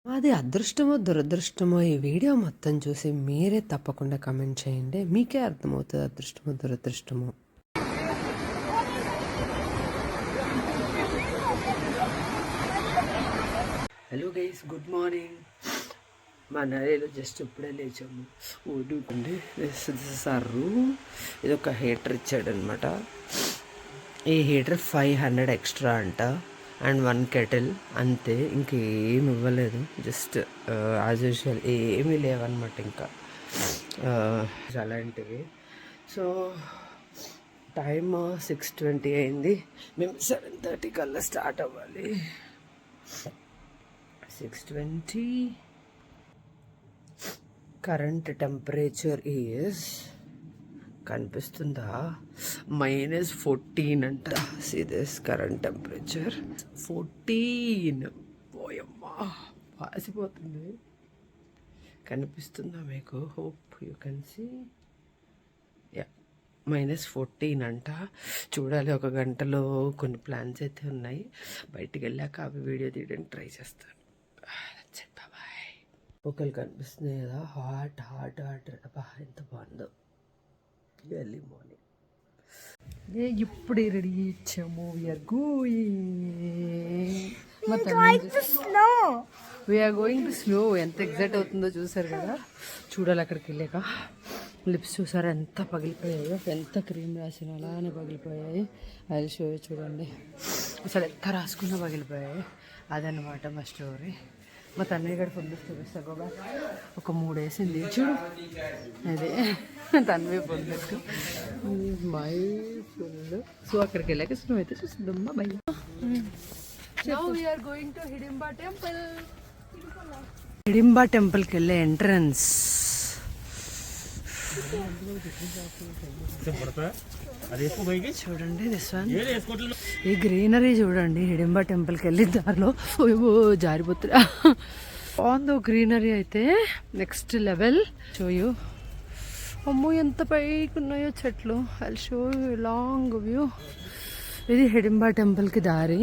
అది అదృష్టమో దురదృష్టమో ఈ వీడియో మొత్తం చూసి మీరే తప్పకుండా కమెంట్ చేయండి. మీకే అర్థమవుతుంది అదృష్టమో దురదృష్టమో. Hello guys, good morning. మా నరేలో జస్ట్ ఇప్పుడే లేచాము. ఓడుకండి సార్ రూమ్. ఇది ఒక హీటర్ ఇచ్చాడనమాట. ఈ హీటర్ 500 ఎక్స్ట్రా అంట అండ్ 1 కెటిల్ అంతే, ఇంకేం ఇవ్వలేదు. జస్ట్ యాజ్ యూజువల్ ఏమీ లేవన్నమాట ఇంకా అలాంటివి. సో టైమ్ 6:20 అయింది. మేము 7:30 కల్లా స్టార్ట్ అవ్వాలి. 6:20. కరెంట్ టెంపరేచర్ ఈజ్ కనిపిస్తుందా, -14 అంట. See this current temperature 14. పోయమ్మా, పాసిపోతుంది. కనిపిస్తుందా మీకు? Hope you can see. Yeah, -14 అంట. చూడాలి, ఒక గంటలో కొన్ని ప్లాన్స్ అయితే ఉన్నాయి. బయటికి వెళ్ళాక అవి వీడియో తీయడానికి ట్రై చేస్తాను. బాయ్. ఒకళ్ళు కనిపిస్తున్నాయి కదా, హాట్ హాట్ హాట్. అబ్బా ఎంత బాగుందో. ఎర్లీ మార్నింగ్ ఇప్పుడే రెడీ ఇచ్చాము. వీఆర్ గోయింగ్ టు స్లో. ఎంత ఎగ్జైట్ అవుతుందో చూసారు కదా. చూడాలి అక్కడికి వెళ్ళాక. లిప్స్ చూసారు ఎంత పగిలిపోయాయో, ఎంత క్రీమ్ రాసిన అలానే పగిలిపోయాయి. అది షో చూడండి, అసలు ఎంత రాసుకున్నా పగిలిపోయాయి. అదనమాట మా స్టోరీ. మా తన్నయ్య గడి ఫుల్ చూపిస్తా బాబా. ఒక 3 వేసింది చూడు, అదే తన్వి పొందట్టు మై ఫుల్. సో అక్కడికి వెళ్ళాక స్నో అయితే చూస్తుందమ్మా. Bye. Now we are going to Hidimba temple. Hidimba టెంపుల్కి వెళ్ళే ఎంట్రన్స్. చూడండి దిస్ వన్. ఈ గ్రీనరీ చూడండి. హిడింబా టెంపుల్కి వెళ్ళి దారిలో జారిపోతున్నా. బాగుందో గ్రీనరీ అయితే, నెక్స్ట్ లెవెల్. షోయూ. అమ్మో ఎంత పైకి ఉన్నాయో చెట్లు. I show you long view. ఇది హిడింబా టెంపుల్కి దారి.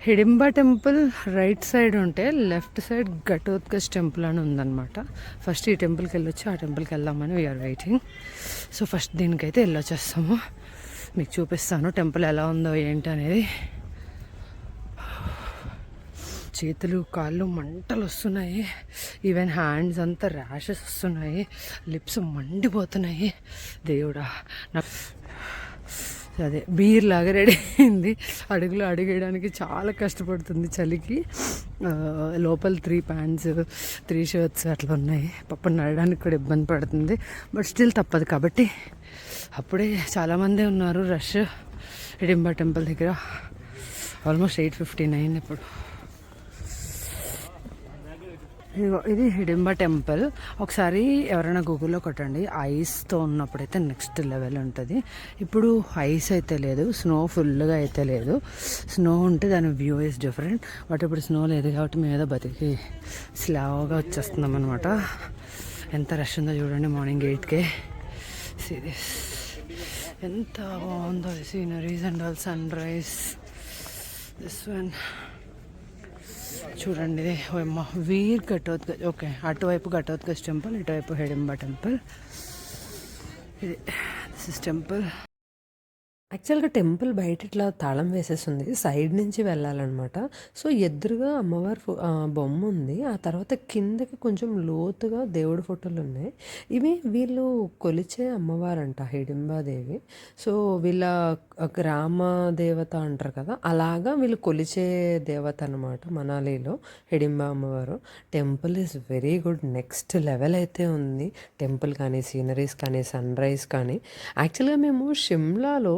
హిడింబా టెంపుల్ రైట్ సైడ్ ఉంటే లెఫ్ట్ సైడ్ ఘటోత్కచ్ టెంపుల్ అని ఉందన్నమాట. ఫస్ట్ ఈ టెంపుల్కి వెళ్ళొచ్చి ఆ టెంపుల్కి వెళ్దామని వీఆర్ వెయిటింగ్. సో ఫస్ట్ దీనికైతే వెళ్ళొచ్చేస్తాము. మీకు చూపిస్తాను టెంపుల్ ఎలా ఉందో ఏంటి అనేది. చేతులు కాళ్ళు మంటలు వస్తున్నాయి. ఈవెన్ హ్యాండ్స్ అంతా ర్యాషెస్ వస్తున్నాయి. లిప్స్ మండిపోతున్నాయి. దేవుడా, నాకు అదే బీర్ లాగా రెడీ అయింది. అడుగులో అడుగేయడానికి చాలా కష్టపడుతుంది చలికి. లోపల 3 ప్యాంట్స్ 3 షర్ట్స్ అట్లా ఉన్నాయి. పప్పు నడడానికి కూడా ఇబ్బంది పడుతుంది. బట్ స్టిల్ తప్పదు కాబట్టి. అప్పుడే చాలామంది ఉన్నారు రష్ హిడింబా టెంపుల్ దగ్గర. ఆల్మోస్ట్ 8:59 ఇప్పుడు. ఇది హిడింబా టెంపుల్. ఒకసారి ఎవరైనా గూగుల్లో కొట్టండి, ఐస్తో ఉన్నప్పుడైతే నెక్స్ట్ లెవెల్ ఉంటుంది. ఇప్పుడు ఐస్ అయితే లేదు, స్నో ఫుల్గా అయితే లేదు. స్నో ఉంటే దాని వ్యూ ఇస్ డిఫరెంట్. బట్ ఇప్పుడు స్నో లేదు కాబట్టి మేము ఏదో బతికి స్లోగా వచ్చేస్తున్నాం అనమాట. ఎంత రష్ ఉందో చూడండి. మార్నింగ్ 8కే. సీరియస్ ఎంత బాగుందో sceneries and all sunrise. This one చూడండి. అమ్మ వీర్ ఘటోత్కచ్. ఓకే, అటువైపు ఘటోత్కచ్ టెంపుల్, ఇటువైపు హిడింబా టెంపుల్. ఇది దిస్ ఇస్ టెంపుల్. యాక్చువల్గా టెంపుల్ బయట ఇట్లా తాళం వేసేస్తుంది, సైడ్ నుంచి వెళ్ళాలన్నమాట. సో ఎదురుగా అమ్మవారి బొమ్మ ఉంది. ఆ తర్వాత కిందకి కొంచెం లోతుగా దేవుడి ఫోటోలు ఉన్నాయి. ఇవి వీళ్ళు కొలిచే అమ్మవారంట, హిడింబాదేవి. సో వీళ్ళ గ్రామ దేవత అంటారు కదా, అలాగా వీళ్ళు కొలిచే దేవత అనమాట మనాలిలో హిడింబా అమ్మవారు. Temple is very good, next level అయితే ఉంది. టెంపుల్ కానీ, సీనరీస్ కానీ, సన్ రైజ్ కానీ. యాక్చువల్గా మేము షిమ్లాలో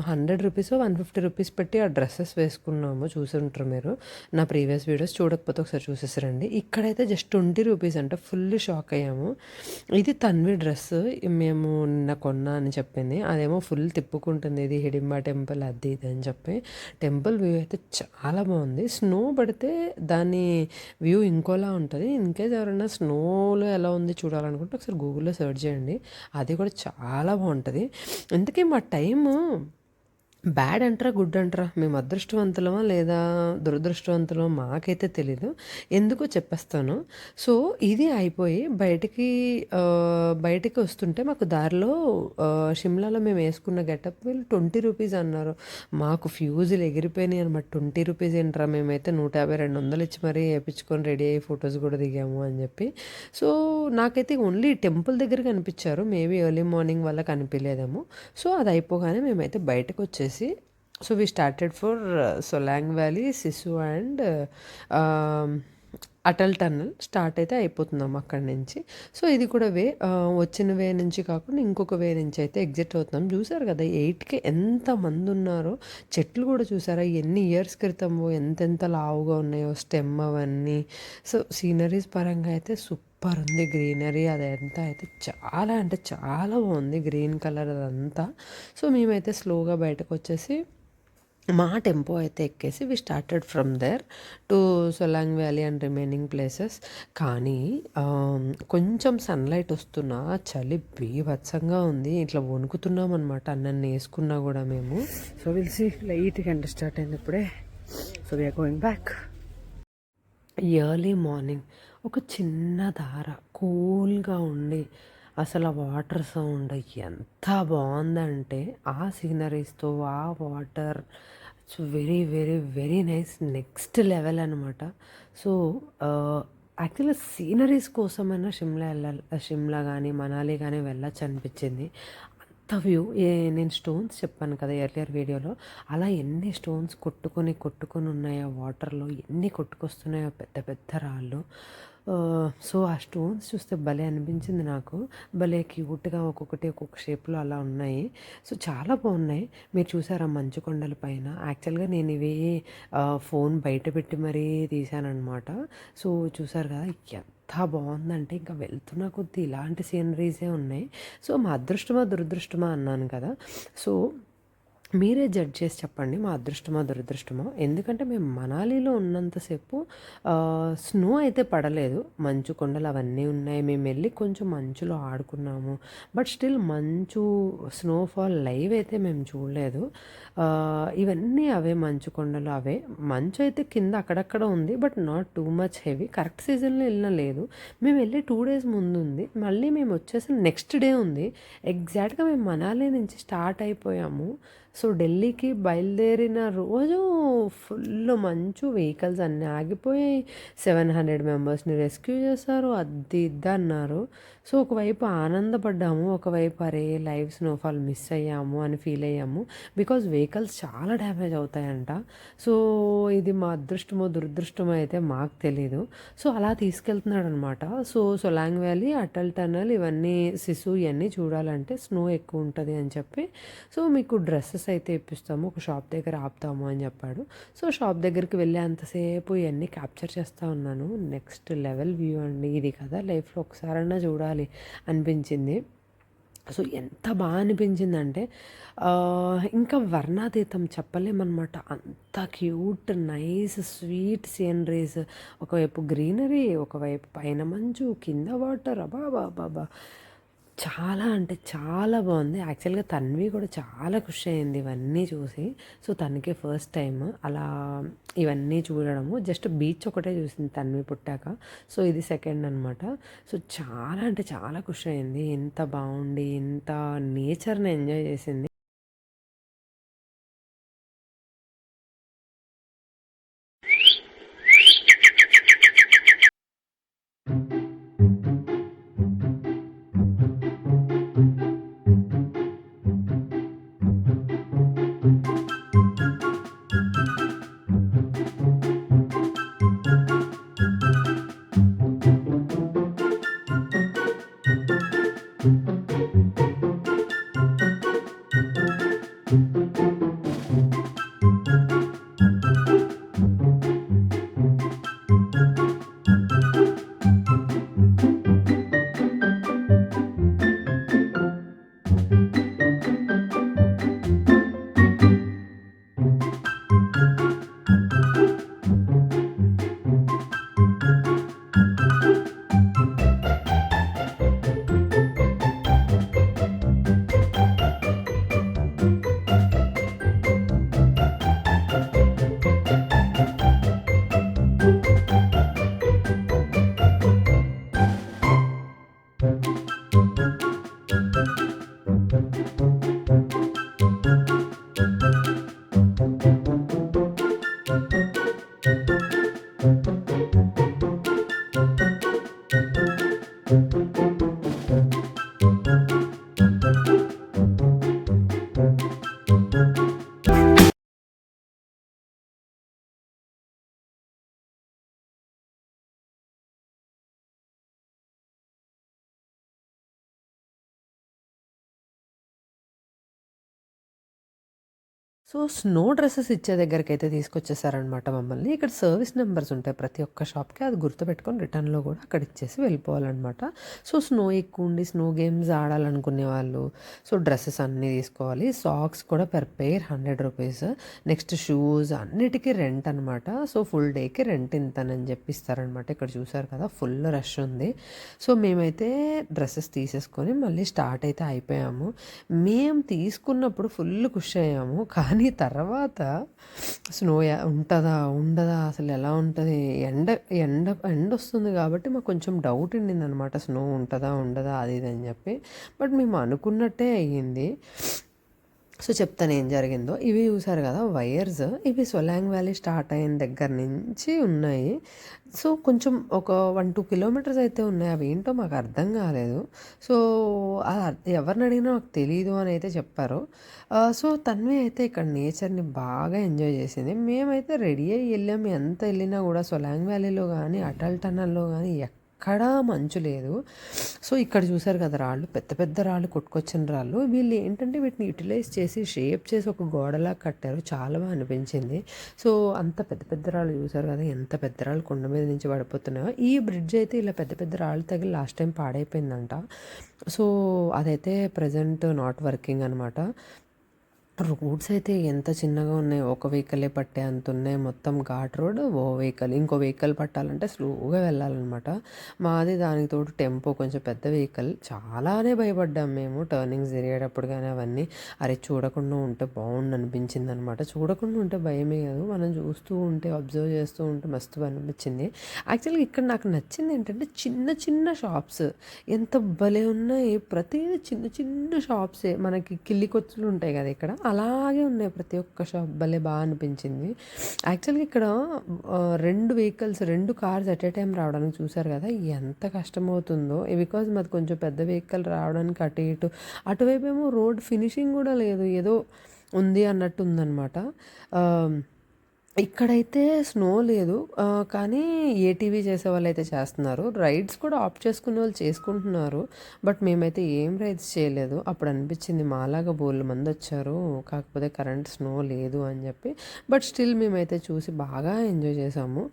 100 రూపీస్ 150 రూపీస్ పెట్టి ఆ డ్రెస్సెస్ వేసుకున్నాము. చూసి ఉంటారు మీరు నా ప్రీవియస్ వీడియోస్. చూడకపోతే ఒకసారి చూసేసారండి. ఇక్కడైతే జస్ట్ 20 రూపీస్ అంటే ఫుల్ షాక్ అయ్యాము. ఇది తన్వి డ్రెస్ మేము నిన్న కొన్నా అని చెప్పింది. అదేమో ఫుల్ తిప్పుకుంటుంది, ఇది హిడింబా టెంపుల్ అది ఇది అని చెప్పి. టెంపుల్ వ్యూ అయితే చాలా బాగుంది. స్నో పడితే దాని వ్యూ ఇంకోలా ఉంటుంది. ఇన్కేస్ ఎవరైనా స్నోలో ఎలా ఉంది చూడాలనుకుంటే ఒకసారి గూగుల్లో సెర్చ్ చేయండి. అది కూడా చాలా బాగుంటుంది. ఇంతకీ మా టైము బ్యాడ్ అంటారా? గుడ్ అంటారా? మేము అదృష్టవంతులమా? లేదా దురదృష్టవంతులమా? మాకైతే తెలీదు. ఎందుకో చెప్పేస్తాను. సో, ఇది అయిపోయి బయటికి వస్తుంటే మాకు దారిలో షిమ్లాలో మేమేసుకున్న గెటప్ వీళ్ళు ₹20 అన్నారు. మాకు ఫ్యూజులు ఎగిరిపోయినాయి అనమాట. ₹20 ఏంట్రా? మేమైతే 150, 200 ఇచ్చి మరీ ఏపిచ్చుకొని రెడీ అయ్యి ఫోటోస్ గూడా దిగాము అని జెప్పి. సో, నాకైతే ఓన్లీ టెంపుల్ దగ్గర కనిపిచ్చారు. మేబీ ఎర్లీ మార్నింగ్ వల్ల కనిపియలేదేమో. సో, అది అయిపోగానే మేమైతే బయటకొచ్చేసి so we started for Solang valley, Sissu and Atal tunnel start అయితే అయిపోతున్నాం అక్కడి నుంచి. సో ఇది కూడా వచ్చిన వే నుంచి కాకుండా ఇంకొక వే నుంచి అయితే ఎగ్జిట్ అవుతున్నాం. చూసారు కదా 8కి ఎంతమంది ఉన్నారో. చెట్లు కూడా చూసారా ఎన్ని ఇయర్స్ క్రితమో ఎంతెంత లావుగా ఉన్నాయో స్టెమ్ అవన్నీ. సో సీనరీస్ పరంగా అయితే సూపర్ ఉంది. గ్రీనరీ అదంతా అయితే చాలా అంటే చాలా బాగుంది. గ్రీన్ కలర్ అదంతా. సో మేమైతే స్లోగా బయటకు వచ్చేసి మా టెంపో అయితే ఎక్కేసి we started from there to Solang valley and remaining places. కానీ కొంచెం సన్లైట్ వస్తున్నా చలి బీభత్సంగా ఉంది. ఇట్లా వణుకుతున్నాం అనమాట అన్నన్ని వేసుకున్నా కూడా మేము. సో విల్ సీ లైట్గా ఎండ స్టార్ట్ అయింది ఇప్పుడే. So we're going back. Early morning ఒక చిన్న దార కూల్గా ఉండి అసలు ఆ వాటర్ సౌండ్ ఎంత బాగుందంటే ఆ సీనరీస్తో ఆ water it's very very very nice. Next level అనమాట. సో యాక్చువల్గా సీనరీస్ కోసమైనా షిమ్లా కానీ మనాలి కానీ వెళ్ళొచ్చు అనిపించింది. అంత వ్యూ నేను స్టోన్స్ చెప్పాను కదా ఎర్లియర్ వీడియోలో, అలా ఎన్ని స్టోన్స్ కొట్టుకొని ఉన్నాయో వాటర్లో, ఎన్ని కొట్టుకొస్తున్నాయో పెద్ద పెద్ద రాళ్ళు. సో ఆ స్టోన్స్ చూస్తే భలే అనిపించింది నాకు. భలే క్యూట్గా ఒక్కొక్క షేప్లో అలా ఉన్నాయి. సో చాలా బాగున్నాయి. మీరు చూసారా మంచు కొండల పైన. యాక్చువల్గా నేను ఇవి ఫోన్ బయట పెట్టి మరీ తీసానమాట. సో చూసారు కదా ఎంత బాగుందంటే ఇంకా వెళ్తున్న కొద్దీ ఇలాంటి సీనరీసే ఉన్నాయి. సో మా అదృష్టమా దురదృష్టమా అన్నాను కదా. సో మీరే జడ్జ్ చేసి చెప్పండి మా అదృష్టమా దురదృష్టమా. ఎందుకంటే మేము మనాలిలో ఉన్నంతసేపు స్నో అయితే పడలేదు. మంచు కొండలు అవన్నీ ఉన్నాయి. మేము వెళ్ళి కొంచెం మంచులో ఆడుకున్నాము. బట్ స్టిల్ మంచు స్నోఫాల్ లైవ్ అయితే మేము చూడలేదు. ఇవన్నీ అవే మంచు కొండలు అవే. మంచు అయితే కింద అక్కడక్కడ ఉంది. But not too much heavy. Correct సీజన్లో వెళ్ళిన లేదు. మేము వెళ్ళి 2 days ముందు ఉంది. మళ్ళీ మేము వచ్చేసి నెక్స్ట్ డే ఉంది. ఎగ్జాక్ట్గా మేము మనాలి నుంచి స్టార్ట్ అయిపోయాము. సో ఢిల్లీకి బయలుదేరిన రోజు ఫుల్ మంచు. వెహికల్స్ అన్నీ ఆగిపోయాయి. 700 మెంబర్స్ని రెస్క్యూ చేశారు. అది ఇది అన్నారు. సో ఒకవైపు ఆనందపడ్డాము, ఒకవైపు అరే లైవ్ స్నోఫాల్ మిస్ అయ్యాము అని ఫీల్ అయ్యాము. బికాజ్ వెహికల్స్ చాలా డ్యామేజ్ అవుతాయంట. సో ఇది మా అదృష్టమో దురదృష్టమో అయితే మాకు తెలీదు. సో అలా తీసుకెళ్తున్నాడు అనమాట. So Solang valley, Atal tunnel ఇవన్నీ సిసు ఇవన్నీ చూడాలంటే స్నో ఎక్కువ ఉంటుంది అని చెప్పి సో మీకు డ్రెస్సెస్ అయితే ఇప్పిస్తాము, ఒక షాప్ దగ్గర ఆపుతాము అని చెప్పాడు. సో షాప్ దగ్గరికి వెళ్ళి అంతసేపు ఇవన్నీ క్యాప్చర్ చేస్తూ ఉన్నాను. నెక్స్ట్ లెవెల్ వ్యూ అండి ఇది కదా, లైఫ్లో ఒకసారన్నా చూడాలి అనిపించింది. సో ఎంత బాగా అనిపించిందంటే ఇంకా వర్ణాతీతం చెప్పలేమన్నమాట. అంత క్యూట్ నైస్ స్వీట్ సీనరీస్. ఒకవైపు గ్రీనరీ, ఒకవైపు పైన మంచు, కింద వాటర్. అబాబాబాబా చాలా అంటే చాలా బాగుంది. యాక్చువల్గా తన్వి కూడా చాలా ఖుషి అయింది ఇవన్నీ చూసి. సో తనకి ఫస్ట్ టైం అలా ఇవన్నీ చూడడము. జస్ట్ బీచ్ ఒకటే చూసింది తన్వి పుట్టాక. సో ఇది సెకండ్ అనమాట. సో చాలా అంటే చాలా ఖుషి అయింది. ఎంత బాగుండి ఎంత నేచర్ని ఎంజాయ్ చేసింది. సో, స్నో డ్రెసెస్ ఇచ్చే దగ్గరికైతే తీసుకొచ్చేసారనమాట మమ్మల్ని. ఇక్కడ సర్వీస్ నంబర్స్ ఉంటాయి ప్రతి ఒక్క షాప్‌కి. అది గుర్తుపెట్టుకొని రిటర్న్‌లో గూడా అక్కడ ఇచ్చేసి వెళ్ళిపోవాలనమాట. సో, స్నో ఎక్కువుండి స్నో గేమ్స్ ఆడాలనుకునే వాళ్ళు సో, డ్రెసెస్ అన్నీ తీసుకోవాలి. సాక్స్ కూడా పెర్ పెయిర్ ₹100. నెక్స్ట్ షూస్ అన్నిటికి రెంట్ అనమాట. సో, ఫుల్ డేకి రెంట్ ఇంతనని చెప్పి ఇస్తారనమాట. ఇక్కడ చూసారు కదా! ఫుల్ రష్ ఉంది. సో, మేమైతే డ్రెసెస్ తీసేసుకొని మళ్ళీ స్టార్ట్ అయితే అయిపోయాము. మేము తీసుకున్నప్పుడు ఫుల్ ఖుషి అయ్యాము. కానీ తర్వాత స్నో ఉంటదా? ఉండదా? అసలు ఎలా ఉంటది? ఎండ ఎండొస్తుంది కాబట్టి మాకు కొంచెం డౌట్ ఉండిందనమాట. స్నో ఉంటదా? ఉండదా? అది ఇది అని చెప్పి. బట్ మేము అనుకున్నట్టే అయ్యింది. సో, చెప్తాను ఏం జరిగిందో. ఇవి చూసారు కదా వైర్స్. ఇవి సొలాంగ్ వ్యాలీ స్టార్ట్ అయిన దగ్గర నుంచి ఉన్నాయి. సో, కొంచెం ఒక 1, 2 కిలోమీటర్స్ అయితే ఉన్నాయి. అవి ఏంటో మాకు అర్థం కాలేదు. సో, ఎవరిని అడిగినా నాకు తెలీదు అని అయితే చెప్పారు. సో, తన్వి అయితే ఇక్కడ నేచర్‌ని బాగా ఎంజాయ్ చేసింది. మేమైతే రెడీ అయ్యి వెళ్ళాము. ఎంత వెళ్ళినా కూడా సొలాంగ్ వ్యాలీలో కానీ, అటల్ టనల్‌లో కానీ ఎక్కడా మంచు లేదు. సో, ఇక్కడ చూసారు కదా రాళ్ళు, పెద్ద పెద్ద రాళ్ళు, కొట్టుకొచ్చిన రాళ్ళు. వీళ్ళు ఏంటంటే వీటిని యుటిలైజ్ చేసి షేప్ చేసి ఒక గోడలా కట్టారు. చాలా బాగా అనిపించింది. సో, అంత పెద్ద పెద్ద రాళ్ళు చూసారు కదా! ఎంత పెద్ద రాళ్ళు కొండ మీద నుంచి పడిపోతున్నాయో. ఈ బ్రిడ్జ్ అయితే ఇలా పెద్ద పెద్ద రాళ్ళు తగిలి లాస్ట్ టైం పాడైపోయిందంట. సో, అదైతే ప్రెజెంట్ నాట్ వర్కింగ్ అనమాట. రోడ్స్ అయితే ఎంత చిన్నగా ఉన్నాయి. ఒక వెహికలే పట్టే అంత ఉన్నాయి. మొత్తం ఘాట్ రోడ్. ఇంకో వెహికల్ పట్టాలంటే స్లోగా వెళ్ళాలన్నమాట. మాది దానికి తోడు టెంపో కొంచెం పెద్ద వెహికల్. చాలానే భయపడ్డాం మేము టర్నింగ్స్ తిరిగేటప్పుడు కానీ అవన్నీ. అరే చూడకుండా ఉంటే బాగుండు అనిపించింది అనమాట. చూడకుండా ఉంటే భయమే కాదు, మనం చూస్తూ ఉంటే అబ్జర్వ్ చేస్తూ ఉంటే మస్తు అనిపించింది. యాక్చువల్గా ఇక్కడ నాకు నచ్చింది ఏంటంటే చిన్న చిన్న షాప్స్ ఎంత భలే ఉన్నాయి. ప్రతిదీ చిన్న చిన్న షాప్సే. మనకి కిల్లికొచ్చులు ఉంటాయి కదా ఇక్కడ, అలాగే ఉన్నాయి ప్రతి ఒక్క షాప్. భలే బాగా అనిపించింది. యాక్చువల్గా ఇక్కడ 2 vehicles 2 cars at a time రావడానికి చూసారు కదా ఎంత కష్టమవుతుందో. బికాజ్ మాది కొంచెం పెద్ద వెహికల్ రావడానికి అటు ఇటు. అటువైపు ఏమో రోడ్ ఫినిషింగ్ కూడా లేదు, ఏదో ఉంది అన్నట్టు ఉందన్నమాట. ఇక్కడైతే స్నో లేదు. కానీ ఏటీవీ చేసే వాళ్ళైతే చేస్తున్నారు. రైడ్స్ కూడా ఆప్ట్ చేసుకునే వాళ్ళు చేసుకుంటున్నారు. బట్ మేమైతే ఏం రైడ్స్ చేయలేదు. అప్పుడు అనిపించింది మాలాగా బోల్డ్ మంది వచ్చారు, కాకపోతే కరెంట్ స్నో లేదు అని చెప్పి. బట్ స్టిల్ మేమైతే చూసి బాగా ఎంజాయ్ చేసాము.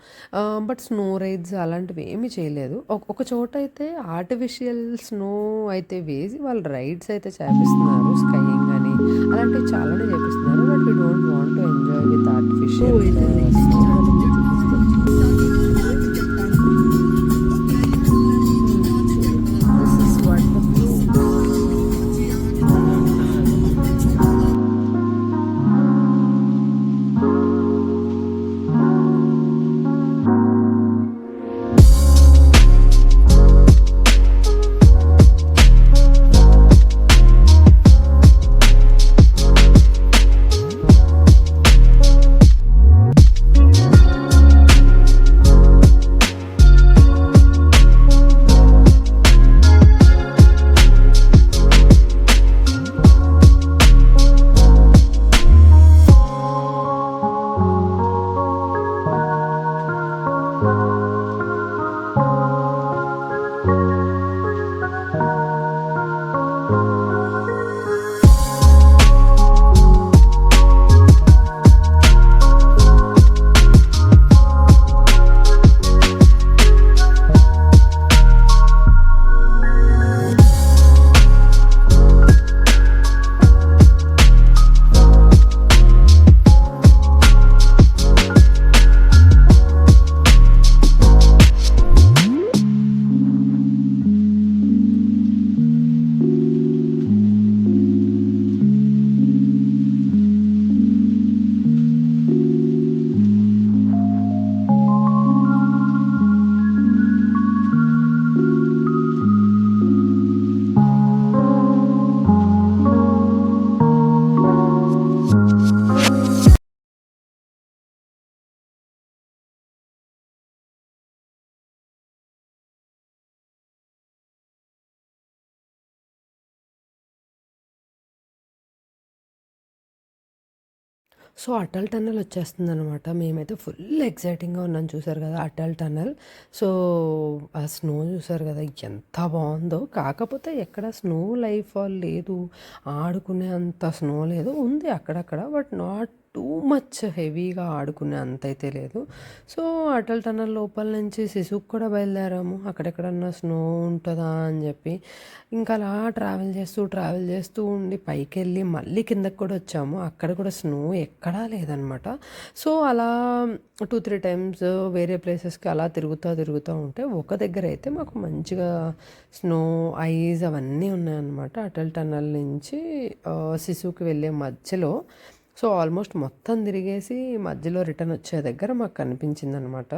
బట్ స్నో రైడ్స్ అలాంటివి ఏమీ చేయలేదు. ఒక చోట అయితే ఆర్టిఫిషియల్ స్నో అయితే వేసి వాళ్ళు రైడ్స్ అయితే చేపిస్తున్నారు. స్కైయింగ్ అని అలాంటివి చాలానే చేపిస్తున్నారు. But we don't want to enjoy with artificial so Atal tunnel వచ్చేస్తుంది అనమాట. మేమైతే ఫుల్ ఎక్సైటింగ్గా ఉన్నాం. చూసారు కదా అటల్ టన్నల్. సో ఆ స్నో చూసారు కదా ఎంత బాగుందో. కాకపోతే ఎక్కడ స్నో లైఫ్ ఫాల్ లేదు, ఆడుకునే అంత స్నో లేదు, ఉంది అక్కడక్కడ, బట్ నాట్ టూ మచ్ హెవీగా ఆడుకునే అంత అయితే లేదు. సో అటల్ టన్నల్ లోపల నుంచి సిసుకు కూడా బయలుదేరాము, అక్కడెక్కడన్నా స్నో ఉంటుందా అని చెప్పి. ఇంకా అలా ట్రావెల్ చేస్తూ ఉండి పైకి వెళ్ళి మళ్ళీ కిందకి కూడా వచ్చాము. అక్కడ కూడా స్నో ఎక్కడా లేదనమాట. సో అలా 2-3 టైమ్స్ వేరే ప్లేసెస్కి అలా తిరుగుతూ ఉంటే ఒక దగ్గర అయితే మాకు మంచిగా స్నో ఐస్ అవన్నీ ఉన్నాయన్నమాట. అటల్ టన్నల్ నుంచి సిసుకి వెళ్ళే మధ్యలో. సో ఆల్మోస్ట్ మొత్తం తిరిగేసి మధ్యలో రిటర్న్ వచ్చే దగ్గర మాకు కనిపించింది అనమాట.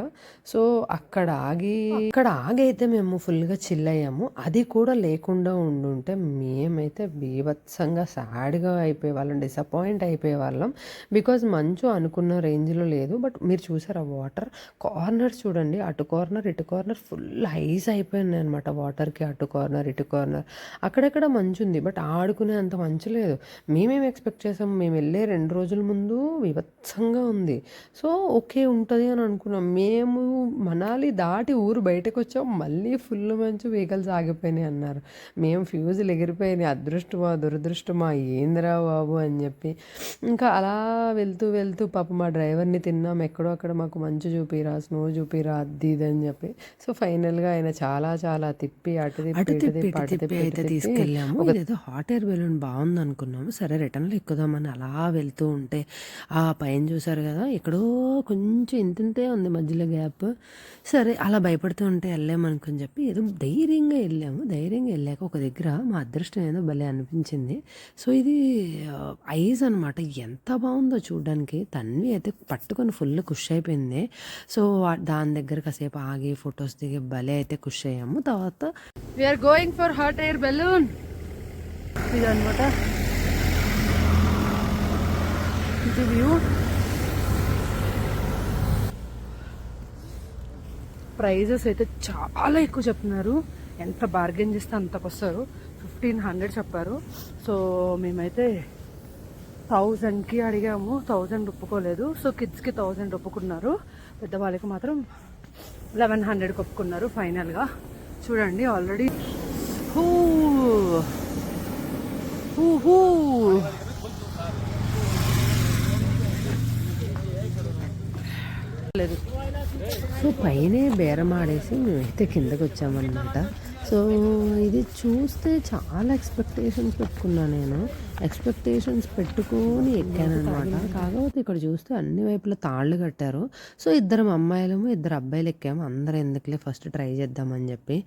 సో అక్కడ ఆగి అయితే మేము ఫుల్గా చిల్ అయ్యాము. అది కూడా లేకుండా ఉండుంటే మేమైతే బీభత్సంగా సాడ్గా అయిపోయేవాళ్ళం, డిసప్పాయింట్ అయిపోయేవాళ్ళం. బికాజ్ మంచు అనుకున్న రేంజ్లో లేదు. బట్ మీరు చూసారు ఆ వాటర్ కార్నర్ చూడండి, అటు కార్నర్ ఇటు కార్నర్ ఫుల్ ఐస్ అయిపోయినాయి అనమాట. వాటర్కి అటు కార్నర్ ఇటు కార్నర్ అక్కడెక్కడ మంచు ఉంది, బట్ ఆడుకునే అంత మంచు లేదు. మేమేం ఎక్స్పెక్ట్ చేసాం, మేము వెళ్ళే 2 రోజుల ముందు వివత్సంగా ఉంది. సో ఓకే ఉంటుంది అని అనుకున్నాం. మేము మనాలి దాటి ఊరు బయటకు వచ్చాం, మళ్ళీ ఫుల్ మంచు, వెహికల్స్ ఆగిపోయినాయి అన్నారు. మేము ఫ్యూజులు ఎగిరిపోయినాయి, అదృష్టమా దురదృష్టమా ఏందిరా బాబు అని చెప్పి. ఇంకా అలా వెళ్తూ పాప మా డ్రైవర్ని తిన్నాం. ఎక్కడో అక్కడ మాకు మంచు చూపిరా, స్నో చూపిరా, అది ఇది అని చెప్పి. సో ఫైనల్గా ఆయన చాలా తిప్పి అటు తిప్పి అయితే తీసుకెళ్ళాము. ఏదో హాట్ ఎయిర్ బెలూన్ బాగుంది అనుకున్నాము. సరే రిటర్న్లో ఎక్కుదామని అలా వెళ్తూ ఉంటే ఆ పైన చూసారు కదా, ఎక్కడో కొంచెం ఇంతే ఉంది మధ్యలో గ్యాప్. సరే అలా భయపడుతూ ఉంటే వెళ్ళామనుకుని చెప్పి ఏదో ధైర్యంగా వెళ్ళాము. ధైర్యంగా వెళ్ళాక ఒక దగ్గర మా అదృష్టం ఏదో భలే అనిపించింది. సో ఇది ఐస్ అనమాట. ఎంత బాగుందో చూడడానికి. తన్వి అయితే పట్టుకొని ఫుల్ ఖుష్ అయిపోయింది. సో దాని దగ్గర కాసేపు ఆగి ఫొటోస్ దిగి భలే అయితే ఖుష్ అయ్యాము. తర్వాత we're going for hot air balloon. ఇదనమాట ఇది వ్యూ. ప్రైజెస్ అయితే చాలా ఎక్కువ చెప్తున్నారు. ఎంత బార్గెన్ చేస్తే అంతకు వస్తారు. 1500 చెప్పారు. సో మేమైతే 1000కి అడిగాము, 1000 ఒప్పుకోలేదు. సో కిడ్స్కి 1000 ఒప్పుకున్నారు, పెద్దవాళ్ళకి మాత్రం 1100కి ఒప్పుకున్నారు ఫైనల్గా. చూడండి ఆల్రెడీ లేదు. సో పైనే బేరం ఆడేసి మేమైతే కిందకి వచ్చామన్నమాట. సో ఇది చూస్తే చాలా ఎక్స్పెక్టేషన్స్ పెట్టుకున్నాను నేను. ఎక్స్పెక్టేషన్స్ పెట్టుకొని ఎక్కానమాట. కాకపోతే ఇక్కడ చూస్తే అన్ని వైపులా తాళ్ళు కట్టారు. సో 2 అమ్మాయిలము 2 అబ్బాయిలు ఎక్కాము. అందరూ ఎందుకులే ఫస్ట్ ట్రై చేద్దామని చెప్పి.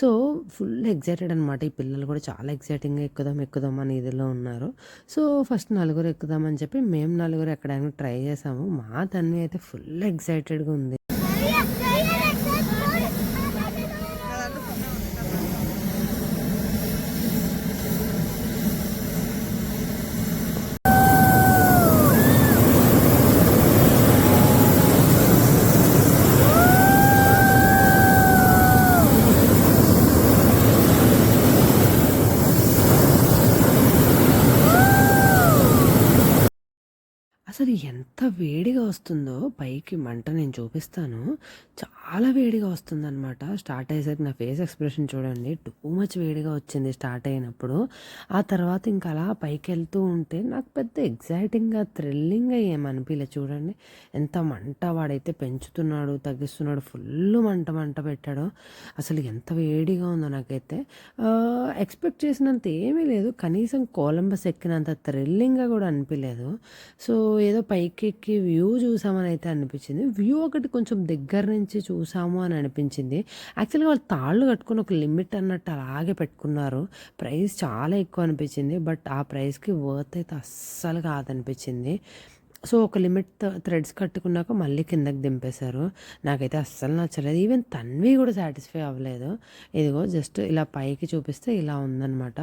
సో ఫుల్ ఎగ్జైటెడ్ అనమాట. ఈ పిల్లలు కూడా చాలా ఎగ్జైటింగ్గా ఎక్కుదాం అని ఇదిలో ఉన్నారు. సో ఫస్ట్ 4 ఎక్కుదామని చెప్పి మేము 4 ఎక్కడానికి ట్రై చేసాము. మా తన్వి అయితే ఫుల్ ఎగ్జైటెడ్గా ఉంది. అసలు ఎంత వేడిగా వస్తుందో పైకి మంట నేను చూపిస్తాను. చాలా వేడిగా వస్తుందన్నమాట. స్టార్ట్ అయ్యేసరికి నా ఫేస్ ఎక్స్ప్రెషన్ చూడండి, టూ మచ్ వేడిగా వచ్చింది స్టార్ట్ అయినప్పుడు. ఆ తర్వాత ఇంకా అలా పైకి వెళ్తూ ఉంటే నాకు పెద్ద ఎగ్జైటింగ్గా థ్రిల్లింగ్గా ఏమనిపించలే. చూడండి ఎంత మంట వాడైతే పెంచుతున్నాడు తగ్గిస్తున్నాడు, ఫుల్ మంట పెట్టాడు. అసలు ఎంత వేడిగా ఉందో నాకైతే. ఎక్స్పెక్ట్ చేసినంత ఏమీ లేదు, కనీసం కొలంబస్ ఎక్కినంత థ్రిల్లింగ్గా కూడా అనిపించలేదు. సో ఏదో పైకి ఎక్కి వ్యూ చూసామని అయితే అనిపించింది. వ్యూ ఒకటి కొంచెం దగ్గర నుంచి చూసాము అని అనిపించింది. యాక్చువల్గా వాళ్ళు తాళ్ళు కట్టుకుని ఒక లిమిట్ అన్నట్టు అలాగే పెట్టుకున్నారు. ప్రైస్ చాలా ఎక్కువ అనిపించింది, బట్ ఆ ప్రైస్కి వర్త్ అయితే అస్సలు కాదనిపించింది. సో ఒక లిమిట్ థ్రెడ్స్ కట్టుకున్నాక మళ్ళీ కిందకి దింపేశారు. నాకైతే అస్సలు నచ్చలేదు. ఈవెన్ తన్వి కూడా సాటిస్ఫై అవ్వలేదు. ఇదిగో జస్ట్ ఇలా పైకి చూపిస్తే ఇలా ఉందన్నమాట.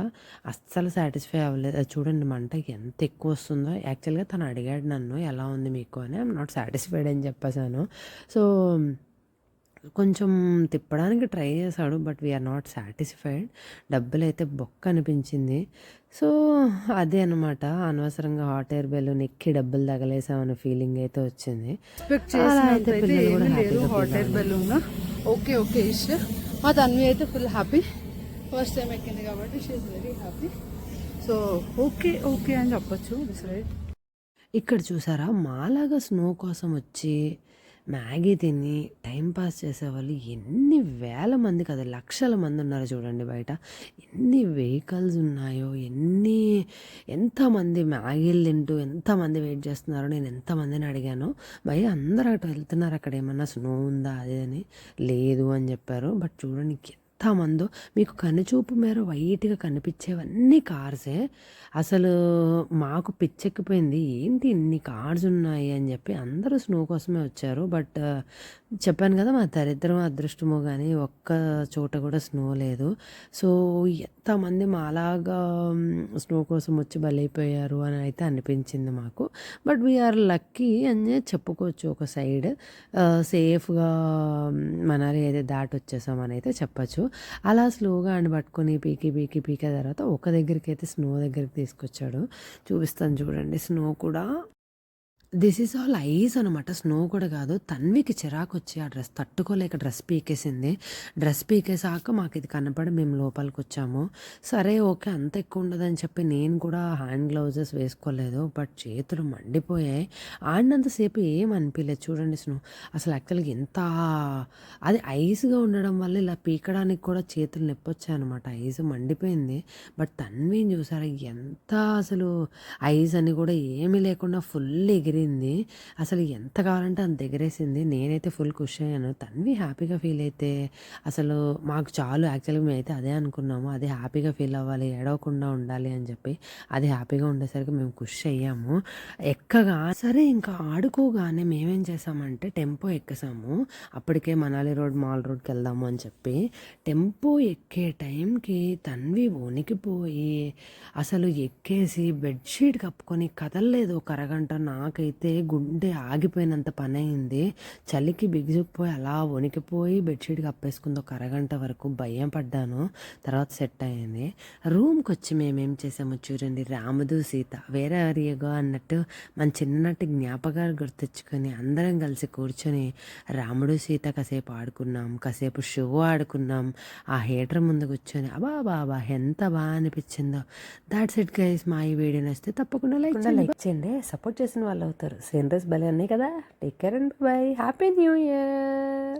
అస్సలు సాటిస్ఫై అవ్వలేదు. అది చూడండి మంట ఎంత ఎక్కువ వస్తుందో. యాక్చువల్గా తను అడిగాడు నన్ను ఎలా ఉంది మీకు అని. ఐఎమ్ నాట్ సాటిస్ఫైడ్ అని చెప్పేసాను. సో కొంచెం తిప్పడానికి ట్రై చేశాడు. But we are not satisfied. డబ్బులైతే బొక్క అనిపించింది. సో అదే అనమాట. అనవసరంగా హాట్ ఎయిర్ బెలూన్ ఎక్కి డబ్బులు తగలేసామనే ఫీలింగ్ అయితే వచ్చింది. ఎక్స్పెక్ట్ అలా అయితే చేసినంత అయితే పిల్లలు కూడా ఏమీ లేదు హ్యాపీగా హాట్ ఫీల్ ఎయిర్ అవ్వాలి. బెలూన్. ఓకే ఓకే ఇష్. మా తన్వి అయితే ఫుల్ హ్యాపీ. ఫస్ట్ టైం ఎక్కింది కాబట్టి she is very happy. So okay okay అని చెప్పొచ్చు దిస్ రైట్. ఇక్కడ చూసారా మాలాగా స్నో కోసం వచ్చి మ్యాగీ తిని టైం పాస్ చేసేవాళ్ళు ఎన్ని వేల మంది కదా, లక్షల మంది ఉన్నారు చూడండి బయట. ఎన్ని వెహికల్స్ ఉన్నాయో, ఎంతమంది మ్యాగీలు తింటూ ఎంతమంది వెయిట్ చేస్తున్నారో. నేను ఎంతమందిని అడిగాను, భయ అందరూ అటు వెళ్తున్నారు, అక్కడ ఏమన్నా స్నో ఉందా అది అని. లేదు అని చెప్పారు. బట్ చూడండి ఎంతమందో, మీకు కనుచూపు మేర వైట్గా కనిపించేవన్నీ కార్సే. అసలు మాకు పిచ్చెక్కిపోయింది, ఏంటి ఇన్ని కార్స్ ఉన్నాయి అని చెప్పి. అందరూ స్నో కోసమే వచ్చారు. బట్ చెప్పాను కదా, మా దరిద్రం అదృష్టమో కానీ ఒక్క చోట కూడా స్నో లేదు. సో ఎంతమంది మాలాగా స్నో కోసం వచ్చి బలైపోయారు అని అయితే అనిపించింది మాకు. బట్ వీఆర్ లక్కీ అని చెప్పుకోవచ్చు ఒక సైడ్. సేఫ్గా మనాలి అయితే దాటి వచ్చేసామని అయితే చెప్పచ్చు. అలా స్లోగా అండ్ పట్టుకొని పీకే తర్వాత ఒక దగ్గరికి అయితే స్నో దగ్గరికి తీసుకొచ్చాడు. చూపిస్తాను చూడండి. స్నో కూడా దిస్ ఈజ్ ఆల్ ఐస్ అనమాట, స్నో కూడా కాదు. తన్వికి చిరాకు వచ్చి ఆ డ్రెస్ తట్టుకోలేక డ్రెస్ పీకేసింది. డ్రెస్ పీకేసాక మాకు ఇది కనపడి మేము లోపలికి వచ్చాము. సరే ఓకే, అంత ఎక్కువ ఉండదని చెప్పి నేను కూడా హ్యాండ్ గ్లౌజెస్ వేసుకోలేదు. బట్ చేతులు మండిపోయాయి. ఆడినంతసేపు ఏం అనిపించలేదు. చూడండి స్నో అసలు యాక్చువల్గా ఎంత అది ఐస్గా ఉండడం వల్ల ఇలా పీకడానికి కూడా చేతులు నొప్పి వచ్చాయన్నమాట. ఐస్ మండిపోయింది. బట్ తన్విని చూసారా ఎంత అసలు ఐస్ అని కూడా ఏమీ లేకుండా ఫుల్ ఎగిరింది. అసలు ఎంత కావాలంటే అంత ఎగిరేసింది. నేనైతే ఫుల్ ఖుషి అయ్యాను. తన్వి హ్యాపీగా ఫీల్ అయితే అసలు మాకు చాలు. యాక్చువల్గా మేమైతే అదే అనుకున్నాము, అదే హ్యాపీగా ఫీల్ అవ్వాలి, ఏడవకుండా ఉండాలి అని చెప్పి. అది హ్యాపీగా ఉండేసరికి మేము ఖుషి అయ్యాము. ఎక్కగా సరే ఇంకా ఆడుకోగానే మేమేం చేసామంటే టెంపో ఎక్కేసాము. అప్పటికే మనాలి రోడ్ మాల్ రోడ్కి వెళ్దాము అని చెప్పి టెంపో ఎక్కే టైంకి తన్వి వణికిపోయి అసలు ఎక్కేసి బెడ్షీట్ కప్పుకొని కదలలేదు ఒక అరగంట. నాకైతే గుండె ఆగిపోయినంత పని అయింది. చలికి బిగుసుకుపోయి అలా వణికిపోయి బెడ్షీట్ కప్పేసుకుంది ఒక అరగంట వరకు. భయం పడ్డాను. తర్వాత సెట్ అయ్యింది. రూమ్కి వచ్చి మేమేం చేసామో చూడండి. రాముడు సీత వేరే అరియగో అన్నట్టు మన చిన్నటి జ్ఞాపకాలు గుర్తెచ్చుకొని అందరం కలిసి కూర్చొని రాముడు సీత కాసేపు ఆడుకున్నాం, కాసేపు షో ఆడుకున్నాం. ఆ హీటర్ ముందు కూర్చొని అబా బాబా ఎంత బాగా అనిపించిందో. That's it guys. మా ఈ వీడియో నచ్చితే తప్పకుండా లైక్ చేయండి. సపోర్ట్ చేసిన వాళ్ళు అవుతారు. సీనరీస్ భలే ఉన్నాయి కదా. Take care and by. Happy new year.